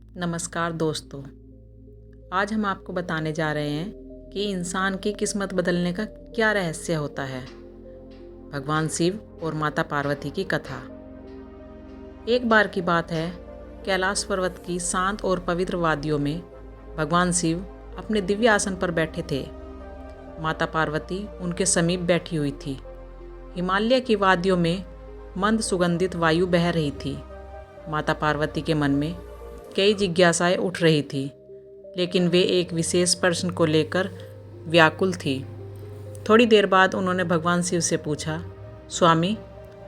नमस्कार दोस्तों। आज हम आपको बताने जा रहे हैं कि इंसान की किस्मत बदलने का क्या रहस्य होता है। भगवान शिव और माता पार्वती की कथा। एक बार की बात है, कैलाश पर्वत की शांत और पवित्र वादियों में भगवान शिव अपने दिव्य आसन पर बैठे थे। माता पार्वती उनके समीप बैठी हुई थी। हिमालय की वादियों में मंद सुगंधित वायु बह रही थी। माता पार्वती के मन में कई जिज्ञासाएं उठ रही थी, लेकिन वे एक विशेष प्रश्न को लेकर व्याकुल थी। थोड़ी देर बाद उन्होंने भगवान शिव से पूछा, स्वामी,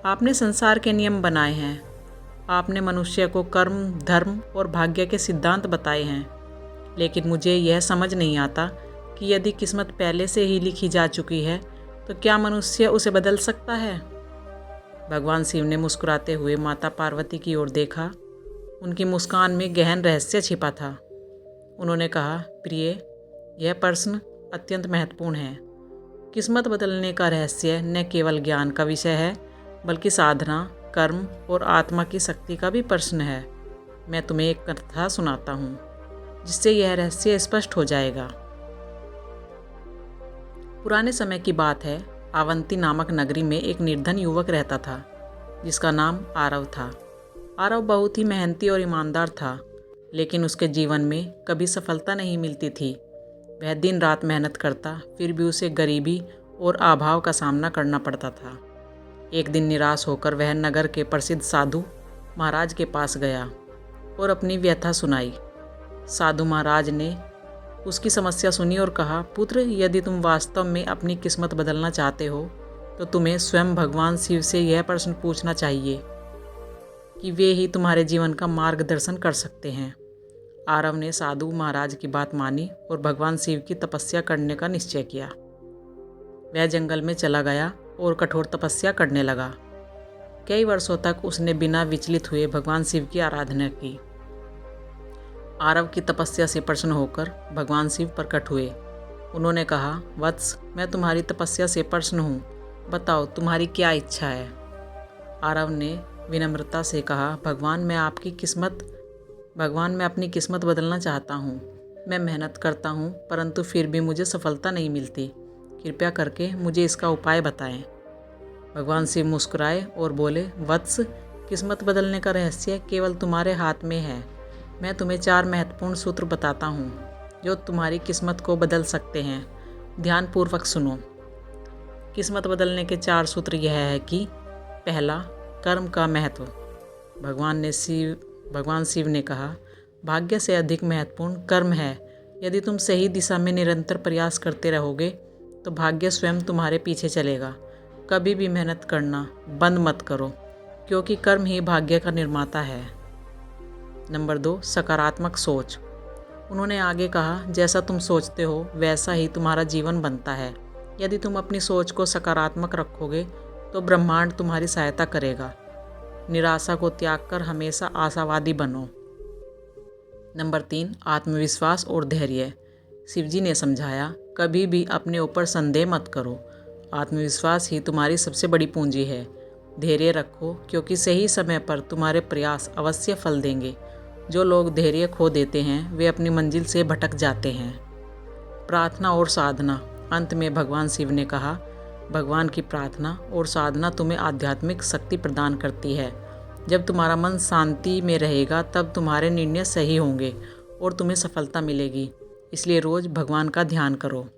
आपने संसार के नियम बनाए हैं, आपने मनुष्य को कर्म, धर्म और भाग्य के सिद्धांत बताए हैं, लेकिन मुझे यह समझ नहीं आता कि यदि किस्मत पहले से ही लिखी जा चुकी है तो क्या मनुष्य उसे बदल सकता है। भगवान शिव ने मुस्कुराते हुए माता पार्वती की ओर देखा। उनकी मुस्कान में गहन रहस्य छिपा था। उन्होंने कहा, प्रिय, यह प्रश्न अत्यंत महत्वपूर्ण है। किस्मत बदलने का रहस्य न केवल ज्ञान का विषय है, बल्कि साधना, कर्म और आत्मा की शक्ति का भी प्रश्न है। मैं तुम्हें एक कथा सुनाता हूँ, जिससे यह रहस्य स्पष्ट हो जाएगा। पुराने समय की बात है। अवंती नामक नगरी में एक निर्धन युवक रहता था, जिसका नाम आरव था। आरव बहुत ही मेहनती और ईमानदार था, लेकिन उसके जीवन में कभी सफलता नहीं मिलती थी। वह दिन रात मेहनत करता, फिर भी उसे गरीबी और अभाव का सामना करना पड़ता था। एक दिन निराश होकर वह नगर के प्रसिद्ध साधु महाराज के पास गया और अपनी व्यथा सुनाई। साधु महाराज ने उसकी समस्या सुनी और कहा, पुत्र, यदि तुम वास्तव में अपनी किस्मत बदलना चाहते हो तो तुम्हें स्वयं भगवान शिव से यह प्रश्न पूछना चाहिए कि वे ही तुम्हारे जीवन का मार्गदर्शन कर सकते हैं। आरव ने साधु महाराज की बात मानी और भगवान शिव की तपस्या करने का निश्चय किया। वह जंगल में चला गया और कठोर तपस्या करने लगा। कई वर्षों तक उसने बिना विचलित हुए भगवान शिव की आराधना की। आरव की तपस्या से प्रसन्न होकर भगवान शिव प्रकट हुए। उन्होंने कहा, वत्स, मैं तुम्हारी तपस्या से प्रसन्न हूँ, बताओ तुम्हारी क्या इच्छा है। आरव ने विनम्रता से कहा, भगवान, मैं अपनी किस्मत बदलना चाहता हूँ। मैं मेहनत करता हूँ, परंतु फिर भी मुझे सफलता नहीं मिलती। कृपया करके मुझे इसका उपाय बताएं। भगवान शिव मुस्कुराए और बोले, वत्स, किस्मत बदलने का रहस्य केवल तुम्हारे हाथ में है। मैं तुम्हें 4 महत्वपूर्ण सूत्र बताता हूँ, जो तुम्हारी किस्मत को बदल सकते हैं। ध्यानपूर्वक सुनो। किस्मत बदलने के 4 सूत्र यह है कि पहला, कर्म का महत्व। भगवान शिव ने कहा, भाग्य से अधिक महत्वपूर्ण कर्म है। यदि तुम सही दिशा में निरंतर प्रयास करते रहोगे तो भाग्य स्वयं तुम्हारे पीछे चलेगा। कभी भी मेहनत करना बंद मत करो, क्योंकि कर्म ही भाग्य का निर्माता है। नंबर 2, सकारात्मक सोच। उन्होंने आगे कहा, जैसा तुम सोचते हो वैसा ही तुम्हारा जीवन बनता है। यदि तुम अपनी सोच को सकारात्मक रखोगे तो ब्रह्मांड तुम्हारी सहायता करेगा। निराशा को त्याग कर हमेशा आशावादी बनो। नंबर 3, आत्मविश्वास और धैर्य। शिवजी ने समझाया, कभी भी अपने ऊपर संदेह मत करो। आत्मविश्वास ही तुम्हारी सबसे बड़ी पूंजी है। धैर्य रखो, क्योंकि सही समय पर तुम्हारे प्रयास अवश्य फल देंगे। जो लोग धैर्य खो देते हैं वे अपनी मंजिल से भटक जाते हैं। प्रार्थना और साधना। अंत में भगवान शिव ने कहा, भगवान की प्रार्थना और साधना तुम्हें आध्यात्मिक शक्ति प्रदान करती है। जब तुम्हारा मन शांति में रहेगा तब तुम्हारे निर्णय सही होंगे और तुम्हें सफलता मिलेगी। इसलिए रोज भगवान का ध्यान करो।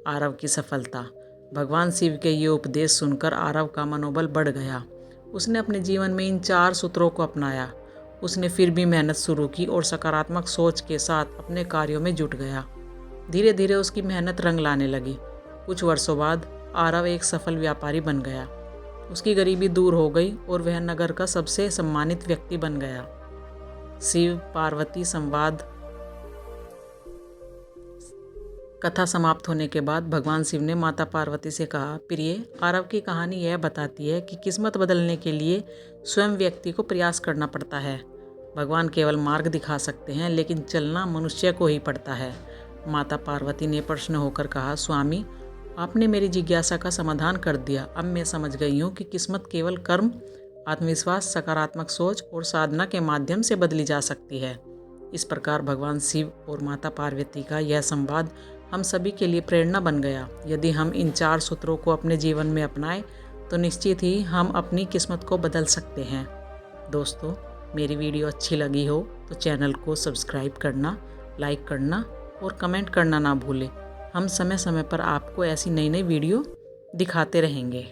आरव की सफलता। भगवान शिव के ये उपदेश सुनकर आरव का मनोबल बढ़ गया। उसने अपने जीवन में इन 4 सूत्रों को अपनाया। उसने फिर भी मेहनत शुरू की और सकारात्मक सोच के साथ अपने कार्यों में जुट गया। धीरे धीरे उसकी मेहनत रंग लाने लगी। कुछ वर्षों बाद आरव एक सफल व्यापारी बन गया। उसकी गरीबी दूर हो गई और वह नगर का सबसे सम्मानित व्यक्ति बन गया। शिव पार्वती संवाद। कथा समाप्त होने के बाद भगवान शिव ने माता पार्वती से कहा, प्रिय, आरव की कहानी यह बताती है कि किस्मत बदलने के लिए स्वयं व्यक्ति को प्रयास करना पड़ता है। भगवान केवल मार्ग दिखा सकते हैं, लेकिन चलना मनुष्य को ही पड़ता है। माता पार्वती ने प्रसन्न होकर कहा, स्वामी, आपने मेरी जिज्ञासा का समाधान कर दिया। अब मैं समझ गई हूँ कि किस्मत केवल कर्म, आत्मविश्वास, सकारात्मक सोच और साधना के माध्यम से बदली जा सकती है। इस प्रकार भगवान शिव और माता पार्वती का यह संवाद हम सभी के लिए प्रेरणा बन गया। यदि हम इन 4 सूत्रों को अपने जीवन में अपनाएं तो निश्चित ही हम अपनी किस्मत को बदल सकते हैं। दोस्तों, मेरी वीडियो अच्छी लगी हो तो चैनल को सब्सक्राइब करना, लाइक करना और कमेंट करना ना भूलें। हम समय समय पर आपको ऐसी नई नई वीडियो दिखाते रहेंगे।